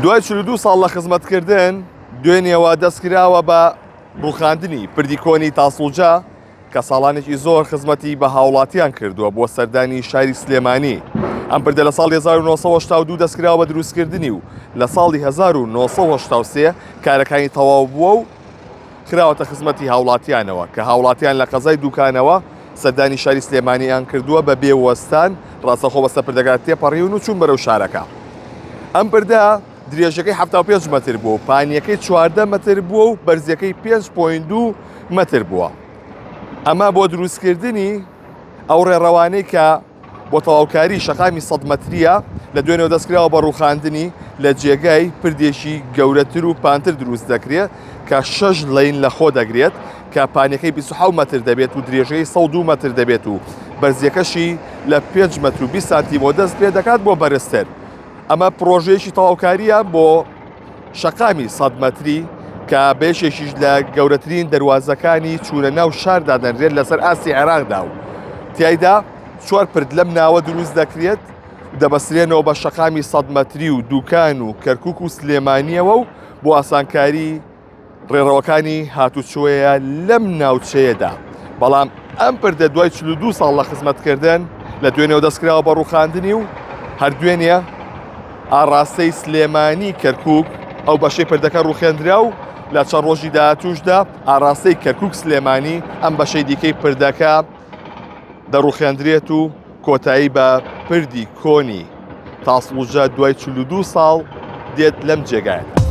دوای 42 ساڵ لە خزمەتکردن دوێنێەوە دەستکراوە بە ڕووخاندنی پردی کۆنی تاسوولجا کە ساڵانێکی زۆر خزمەتی بە هاوڵاتیان کردووە بۆ سەردانی شاری سلێمانی. ئەم پردە لە ساڵی 1982 دەستکراوە بە دروستکردنی و لە ساڵی 1983 کارەکانی تەواو بووە و خراوەتە خزمەتی هاوڵاتیانەوە کە هاوڵاتیان لە قەزای دوکانەوە سەردانی شاری سلێمانییان کردووە بە بێوەستان ڕاستەخۆ بەسەر پردەکە تێپەڕیون و چوون بەرەو شارەکە. ئەم پردە درێژەکەی 75 مەتر بووە و پانیەکەی 14 مەتر بووە و بەرزیەکەی 5.2 مەتر بووە. ئەمە بۆ دروستکردنی ئەو ڕێڕەوانەی کە بۆ تەواوکاری شەقامی 100 مەتریە لە دوێنێەوە دەستکراوە بە ڕووخاندنی لە جێگای پردێکی گەورەتر و پانتر دروست دەکرێت کە 6 لەین لە خۆ دەگرێت کە پانیەکەی 27 مەتر دەبێت و درێژەی 102 مەتر دەبێت و بەرزیەکەشی لە 5 مەتر و 20 سانتیمۆ دەست پێ دەکات بۆ بەرزتر. ئەمە پرۆژەیەکی تەواوکاریە بۆ شەقامی 100 مەتری کە بێشێکیش لە گەورەترین دەواازەکانی چوونە ناو شاردا دەنرێت لەسەر ئاسی عێراقدا و تیایدا 4 پرد لەم ناوە دروست دەکرێت دەبەسرێنەوە بە شەقامی 100 مەتری و دووکان و کەرکووک و سلێمانیەوە و بۆ ئاسانکاری ڕێڕەوەکانی هاتوچۆیە لەم ناوچەیەدا. بەڵام ئەم پردە دوای 42 ساڵ لە خزمەتکردن لە دوێنێەوە دەستکراوە بە ڕووخاندنی و هەردوێنێ ئاڕاستەی سلێمانی کەرکووک ئەو بەشەی پردەکە ڕووخێندرا و لە چەند ڕۆژی داهاتووشدا ئاڕاستەی کەرکووک سلێمانی ئەم بەشەی دیکەی پردەکە دەڕووخێندرێت و کۆتایی بە پردی کۆنی تاسوولجا دوای 42 ساڵ دێت لەم جێگایە.